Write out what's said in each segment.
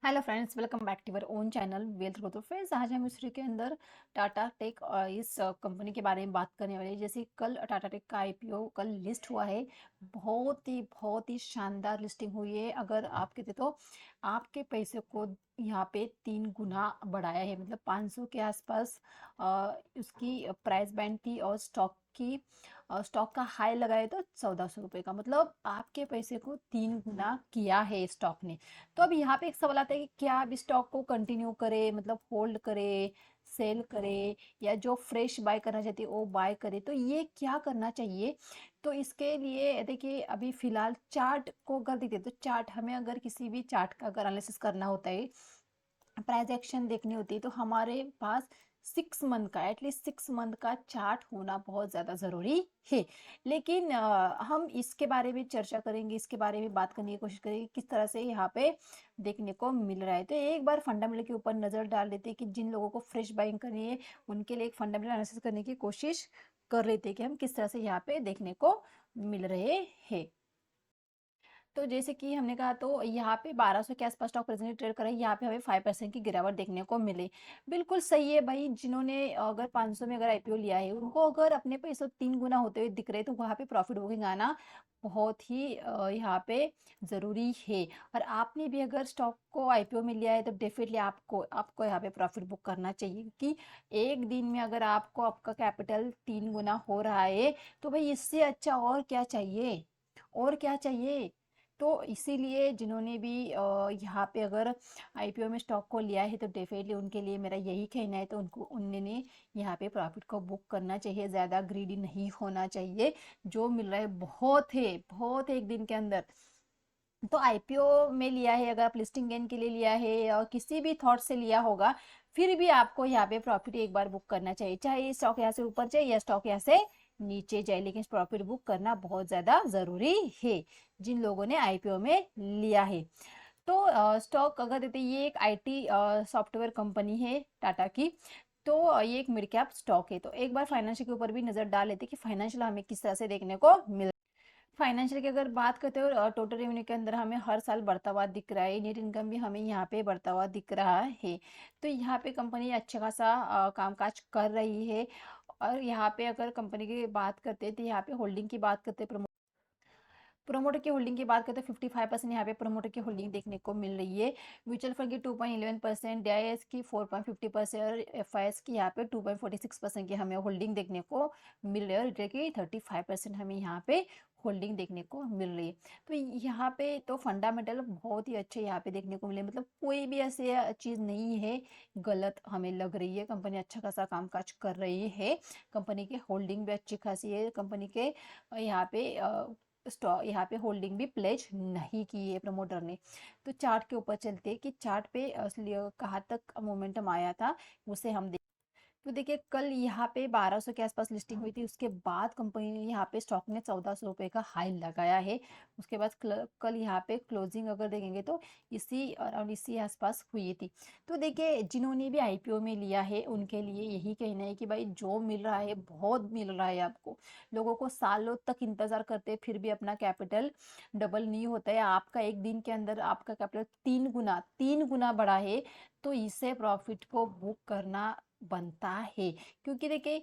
Hello friends, welcome back to our own channel wealth growth friends. आज हम इस video के अंदर टाटा टेक इस कंपनी के बारे में बात करने वाले हैं। जैसे कल टाटा टेक का आईपीओ कल लिस्ट हुआ है। बहुत ही शानदार लिस्टिंग हुई है। अगर आप कहते तो आपके पैसे को यहाँ पे 3 गुना बढ़ाया है, मतलब 500 के आसपास उसकी प्राइस बैंड थी और स्टॉक का हाई लगाए तो 1400 रुपये का, मतलब आपके पैसे को 3 गुना किया है स्टॉक ने। तो अब यहाँ पे एक सवाल आता है कि क्या अब स्टॉक को कंटिन्यू करे, मतलब होल्ड करे, सेल करे, या जो फ्रेश बाय करना चाहती है वो बाय करे, तो ये क्या करना चाहिए। तो इसके लिए देखिए, अभी फिलहाल चार्ट को अगर देखते तो चार्ट हमें, अगर किसी भी चार्ट का अगर एनालिसिस करना होता है, प्राइस एक्शन देखनी होती है, तो हमारे पास 6 मंथ का, एटलीस्ट 6 मंथ का चार्ट होना बहुत ज़्यादा ज़रूरी है। लेकिन हम इसके बारे में चर्चा करेंगे, इसके बारे में बात करने की कोशिश करेंगे किस तरह से यहाँ पे देखने को मिल रहा है। तो एक बार फंडामेंटल के ऊपर नज़र डाल देते हैं कि जिन लोगों को फ्रेश बाइंग करनी है उनके लिए एक फंडामेंटल एनालिसिस करने की कोशिश कर रहे थे कि हम किस तरह से यहाँ पे देखने को मिल रहे हैं। तो जैसे कि हमने कहा, तो यहाँ पे 1200 के आसपास स्टॉक प्रेजेंटली ट्रेड कर रहा है। यहाँ पे हमें 5% की गिरावट देखने को मिले। बिल्कुल सही है भाई, जिन्होंने अगर 500 में अगर आईपीओ लिया है, उनको अगर अपने पैसे 3 गुना होते हुए दिख रहे, तो वहाँ पे प्रॉफिट बुकिंग आना बहुत ही यहाँ पे ज़रूरी है। और आपने भी अगर स्टॉक को आईपीओ में लिया है तो डेफिनेटली आपको आपको यहाँ पे प्रॉफिट बुक करना चाहिए, क्योंकि एक दिन में अगर आपको आपका कैपिटल 3 गुना हो रहा है, तो भाई इससे अच्छा और क्या चाहिए, और क्या चाहिए। तो इसीलिए जिन्होंने भी यहाँ पे अगर आईपीओ में स्टॉक को लिया है, तो डेफिनेटली उनके लिए मेरा यही कहना है, तो उनको उन्होंने यहाँ पे प्रॉफिट को बुक करना चाहिए, ज़्यादा ग्रीडी नहीं होना चाहिए। जो मिल रहा है बहुत है एक दिन के अंदर। तो आईपीओ में लिया है, अगर आप लिस्टिंग गेन के लिए लिया है या किसी भी थॉट से लिया होगा, फिर भी आपको यहाँ पे प्रॉफिट एक बार बुक करना चाहिए, चाहे स्टॉक यहाँ से ऊपर जाए या स्टॉक यहाँ से नीचे जाए, लेकिन प्रॉफिट बुक करना बहुत ज़्यादा ज़रूरी है जिन लोगों ने आईपीओ में लिया है। तो स्टॉक अगर देते, ये एक आईटी सॉफ्टवेयर कंपनी है टाटा की। तो ये एक मिड कैप स्टॉक है। तो एक बार फाइनेंशियल के ऊपर भी नज़र डाल लेते कि फाइनेंशियल हमें किस तरह से देखने को मिल। फाइनेंशियल की अगर बात करते हो, टोटल रेवेन्यू के अंदर हमें हर साल बढ़ता हुआ दिख रहा है, नेट इनकम भी हमें यहाँ पे बढ़ता हुआ दिख रहा है। तो यहाँ पे कंपनी अच्छा खासा कामकाज कर रही है। और यहाँ पे अगर कंपनी की बात करते हैं, तो यहाँ पे होल्डिंग की बात करते हैं, प्रोमोटर की होल्डिंग की बात करते हैं, 55% यहाँ पे प्रोमोटर की होल्डिंग देखने को मिल रही है। म्यूचुअल फंड की 2.11%, डीआईएस की 4.50% और एफआईएस की यहाँ पे 2.46% की हमें होल्डिंग देखने को मिल रही है, और रिटेल की 35% हमें यहाँ पे होल्डिंग देखने को मिल रही है। तो यहाँ पे तो फंडामेंटल बहुत ही अच्छे यहाँ पे देखने को मिले, मतलब कोई भी ऐसी चीज़ नहीं है गलत हमें लग रही है। कंपनी अच्छा खासा कामकाज कर रही है, कंपनी की होल्डिंग भी अच्छी खासी है, कंपनी के यहाँ पे स्टॉक यहाँ पे होल्डिंग भी प्लेज नहीं की है प्रमोटर ने। तो चार्ट के ऊपर चलते हैं कि चार्ट पे कहाँ तक मोमेंटम आया था, उसे हम। तो देखिए, कल यहाँ पे 1200 के आसपास लिस्टिंग हुई थी, उसके बाद कंपनी ने यहाँ पे स्टॉक ने 1400 रुपये का हाई लगाया है। उसके बाद कल यहाँ पे क्लोजिंग अगर देखेंगे तो इसी अराउंड इसी आसपास हुई थी। तो देखिए, जिन्होंने भी आईपीओ में लिया है उनके लिए यही कहना है कि भाई जो मिल रहा है बहुत मिल रहा है आपको। लोगों को सालों तक इंतजार करते फिर भी अपना कैपिटल डबल नहीं होता है। आपका एक दिन के अंदर आपका कैपिटल 3 गुना बढ़ा है, तो इससे प्रॉफिट को बुक करना बनता है। क्योंकि देखिए,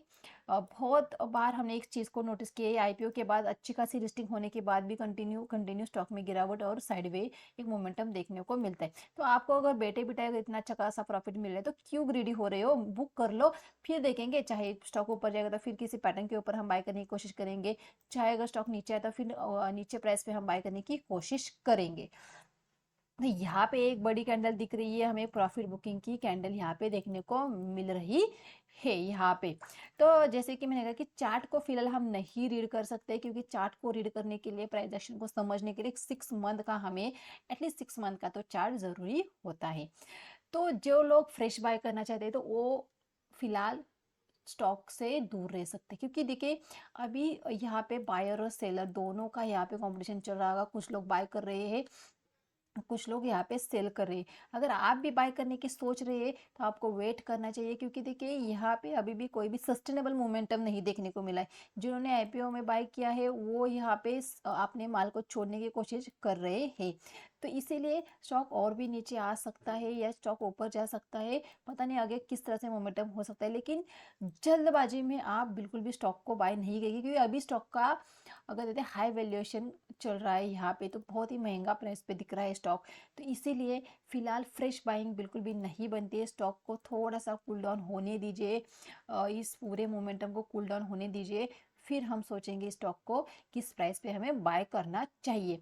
बहुत बार हमने एक चीज़ को नोटिस किया है, आईपीओ के बाद अच्छी खासी लिस्टिंग होने के बाद भी कंटिन्यू कंटिन्यू स्टॉक में गिरावट और साइडवे एक मोमेंटम देखने को मिलता है। तो आपको अगर बैठे बिठाए अगर इतना अच्छा खासा प्रॉफिट मिल रहा है, तो क्यों ग्रीडी हो रहे हो, बुक कर लो। फिर देखेंगे, चाहे स्टॉक ऊपर जाएगा तो फिर किसी पैटर्न के ऊपर हम बाय करने की कोशिश करेंगे, चाहे अगर स्टॉक नीचे आए तो फिर नीचे प्राइस पे हम बाय करने की कोशिश करेंगे। तो यहाँ पे एक बड़ी कैंडल दिख रही है, हमें प्रॉफिट बुकिंग की कैंडल यहाँ पे देखने को मिल रही है यहाँ पे। तो जैसे कि मैंने कहा कि चार्ट को फिलहाल हम नहीं रीड कर सकते, क्योंकि चार्ट को रीड करने के लिए, प्राइस एक्शन को समझने के लिए 6 मंथ का हमें, एटलीस्ट 6 मंथ का तो चार्ट जरूरी होता है। तो जो लोग फ्रेश बाय करना चाहते हैं, तो वो फिलहाल स्टॉक से दूर रह सकते हैं, क्योंकि देखिए अभी यहाँ पे बायर और सेलर दोनों का यहाँ पे कंपटीशन चल रहा होगा। कुछ लोग बाय कर रहे हैं कुछ लोग यहाँ पे सेल कर रहे हैं। अगर आप भी बाय करने की सोच रहे हैं तो आपको वेट करना चाहिए, क्योंकि देखिए यहाँ पे अभी भी कोई भी सस्टेनेबल मोमेंटम नहीं देखने को मिला है। जिन्होंने आईपीओ में बाय किया है वो यहाँ पे अपने माल को छोड़ने की कोशिश कर रहे हैं। तो इसीलिए स्टॉक और भी नीचे आ सकता है या स्टॉक ऊपर जा सकता है, पता नहीं आगे किस तरह से मोमेंटम हो सकता है। लेकिन जल्दबाजी में आप बिल्कुल भी स्टॉक को बाय नहीं करिए, क्योंकि अभी स्टॉक का अगर कहते हैं हाई वैल्यूएशन चल रहा है यहाँ पे, तो बहुत ही महंगा प्राइस पे दिख रहा है स्टॉक। तो इसीलिए फिलहाल फ्रेश बाइंग बिल्कुल भी नहीं बनती है। स्टॉक को थोड़ा सा कूल डाउन होने दीजिए, इस पूरे मोमेंटम को कूल डाउन होने दीजिए, फिर हम सोचेंगे स्टॉक को किस प्राइस पे हमें बाय करना चाहिए।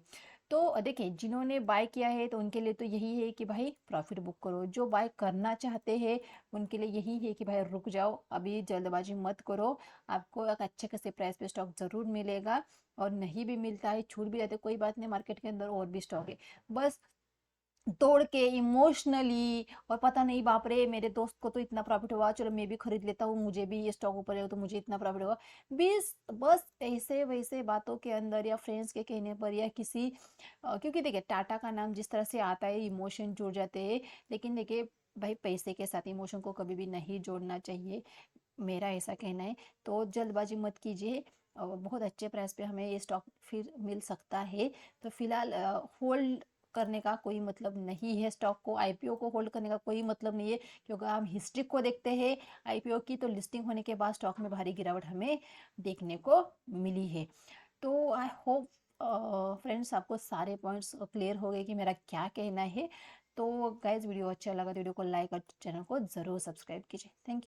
तो देखिए जिन्होंने बाय किया है तो उनके लिए तो यही है कि भाई प्रॉफिट बुक करो। जो बाय करना चाहते हैं उनके लिए यही है कि भाई रुक जाओ, अभी जल्दबाजी मत करो। आपको एक अच्छे खासे प्राइस पे स्टॉक जरूर मिलेगा, और नहीं भी मिलता है, छूट भी जाते हैं, कोई बात नहीं, मार्केट के अंदर और भी स्टॉक है। बस तोड़ के इमोशनली, और पता नहीं बाप रे मेरे दोस्त को तो इतना प्रॉफिट हुआ, चलो मैं भी खरीद लेता हूँ, मुझे भी ये स्टॉक ऊपर है तो मुझे इतना प्रॉफिट हुआ, बीस बस ऐसे वैसे बातों के अंदर या फ्रेंड्स के कहने पर या किसी क्योंकि देखिए टाटा का नाम जिस तरह से आता है इमोशन जुड़ जाते हैं। लेकिन देखिए भाई पैसे के साथ इमोशन को कभी भी नहीं जोड़ना चाहिए, मेरा ऐसा कहना है। तो जल्दबाजी मत कीजिए, बहुत अच्छे प्राइस पे हमें ये स्टॉक फिर मिल सकता है। तो फिलहाल होल्ड करने का कोई मतलब नहीं है, स्टॉक को आईपीओ को होल्ड करने का कोई मतलब नहीं है, क्योंकि हम हिस्ट्री को देखते हैं आईपीओ की, तो लिस्टिंग होने के बाद स्टॉक में भारी गिरावट हमें देखने को मिली है। तो आई होप फ्रेंड्स आपको सारे पॉइंट्स क्लियर हो गए कि मेरा क्या कहना है। तो गाइज वीडियो अच्छा लगा तो वीडियो को लाइक और चैनल को ज़रूर सब्सक्राइब कीजिए। Thank you.